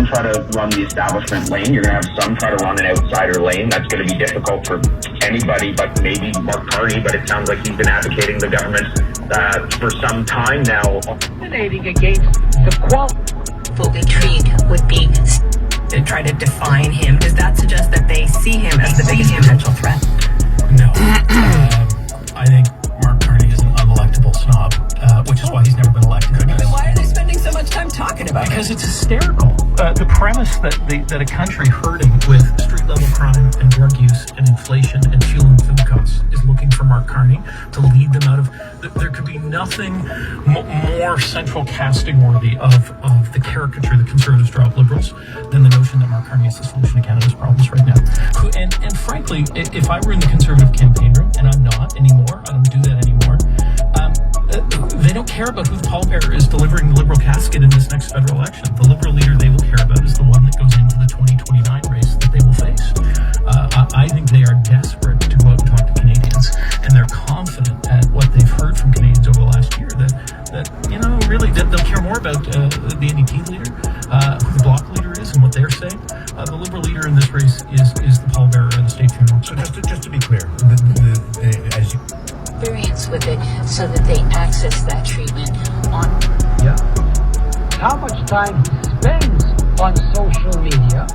try to run the establishment lane. You're going to have some try to run an outsider lane. That's going to be difficult for anybody but maybe Mark Carney, but it sounds like he's been advocating the government for some time now. Discriminating against the quality. Will be treated would be to try to define him. Does that suggest that they see him as the biggest potential threat? No. I think Mark Carney is an unelectable snob, which is why he's never been elected. Then why are they spending so much time talking about it? Because it's hysterical. The premise that a country hurting with street-level crime and drug use and inflation and fuel and food costs is looking for Mark Carney to lead them out of... There could be nothing more central casting worthy of the caricature that conservatives draw up liberals than the notion that Mark Carney is the solution to Canada's problems right now. And frankly, if I were in the Conservative campaign room, and I'm not anymore, I don't do that anymore, they don't care about who the pallbearer is delivering the Liberal casket in this next federal election. The Liberal leader they will care about is the one that goes into the 2029 race that they will face. I think they are desperate to go out and talk to Canadians, and they're confident at what they've heard from Canadians over the last year that really they'll care more about the NDP leader, who the Bloc leader is, and what they're saying. The Liberal leader in this race is the pallbearer of the state funeral. So just to be clear, as you experience with it, so that they access that treatment on. Yeah. How much time he spends on social media,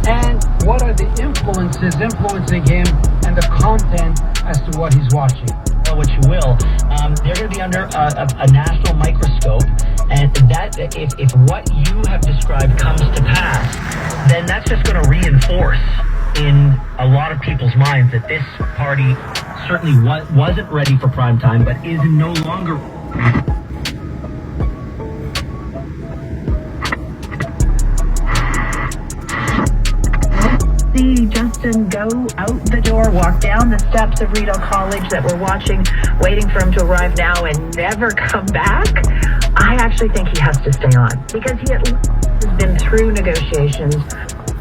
and what are the influences influencing him, and the content as to what he's watching. Well, what you will, they're going to be under a national microscope, and that if what you have described comes to pass, then that's just going to reinforce in a lot of people's minds that this party certainly wasn't ready for prime time, but is no longer. See Justin go out the door, walk down the steps of Rideau College that we're watching, waiting for him to arrive now and never come back. I actually think he has to stay on because he at least has been through negotiations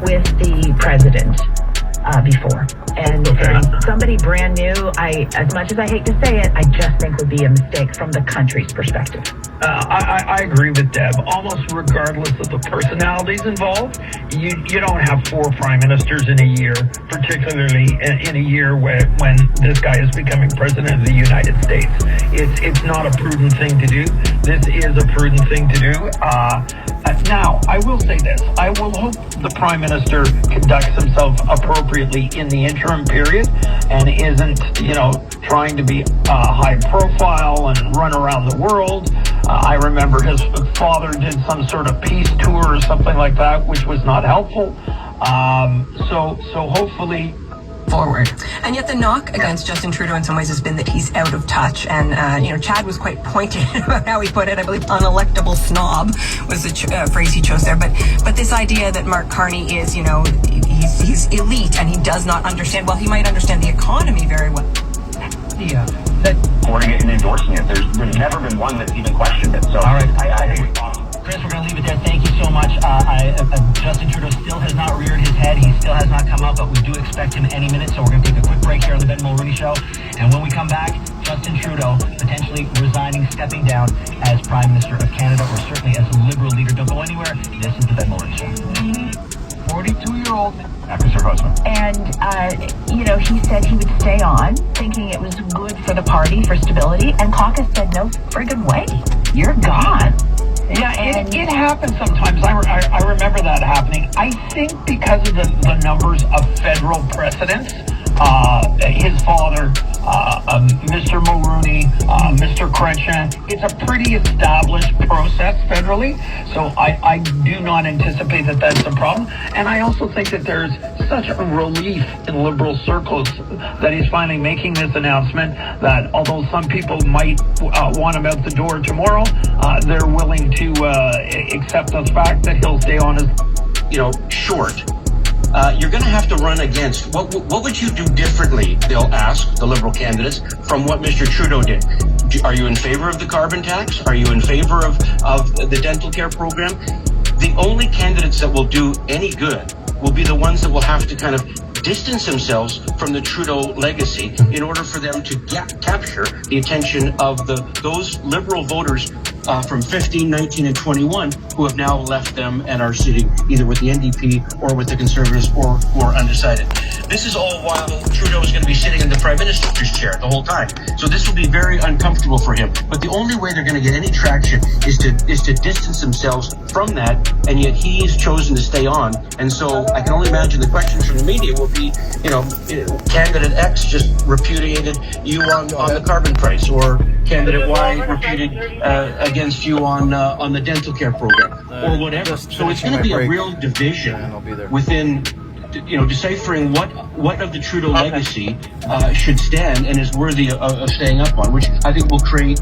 with the president before. And somebody brand new, as much as I hate to say it, I just think would be a mistake from the country's perspective. I agree with Deb. Almost regardless of the personalities involved, you don't have 4 prime ministers in a year, particularly in a year when this guy is becoming president of the United States. It's not a prudent thing to do. This is a prudent thing to do. Now, I will say this. I will hope the prime minister conducts himself appropriately in the interim period and isn't, trying to be high profile and run around the world. I remember his father did some sort of peace tour or something like that, which was not helpful. So hopefully Forward. And yet the knock against Justin Trudue in some ways has been that he's out of touch. And, Chad was quite pointed about how he put it. I believe unelectable snob was the phrase he chose there. But this idea that Mark Carney is, he's elite and he does not understand, well, he might understand the economy very well. Yeah. Supporting it and endorsing it. There's never been one that's even questioned it. So all right. I think it's awesome. Chris, we're going to leave it there. Thank you so much. Justin Trudue still has not reared his head. He still has not come out, but we do expect him any minute. So we're going to take a quick break here on the Ben Mulroney Show. And when we come back, Justin Trudue potentially resigning, stepping down as Prime Minister of Canada, or certainly as a Liberal leader. Don't go anywhere. This is the Ben Mulroney Show. 42-year-old. Mr. Husband. And, he said he would stay on, thinking it was good for the party, for stability. And caucus said, no friggin' way. You're gone. Yeah, it happens sometimes. I remember that happening. I think because of the numbers of federal precedents, his father, Mr. Mulroney, Mr. Crenshaw, it's a pretty established process federally. So I do not anticipate that that's a problem. And I also think that there's such a relief in Liberal circles that he's finally making this announcement that although some people might want him out the door tomorrow, they're willing to accept the fact that he'll stay on as, short. You're going to have to run against. What would you do differently, they'll ask the Liberal candidates, from what Mr. Trudeau did? Are you in favor of the carbon tax? Are you in favor of the dental care program? The only candidates that will do any good will be the ones that will have to kind of distance themselves from the Trudeau legacy in order for them to capture the attention of those Liberal voters from 15, 19, and 21 who have now left them and are sitting either with the NDP or with the Conservatives or who are undecided. This is all while Trudeau is going to be sitting in the Prime Minister's chair the whole time. So this will be very uncomfortable for him. But the only way they're going to get any traction is to distance themselves from that, and yet he's chosen to stay on. And so I can only imagine the questions from the media will be, candidate X just repudiated you on the carbon price, or candidate Y repudiated against you on the dental care program, or whatever. So it's going to be a real division within, deciphering what of the Trudeau legacy should stand and is worthy of staying up on, which I think will create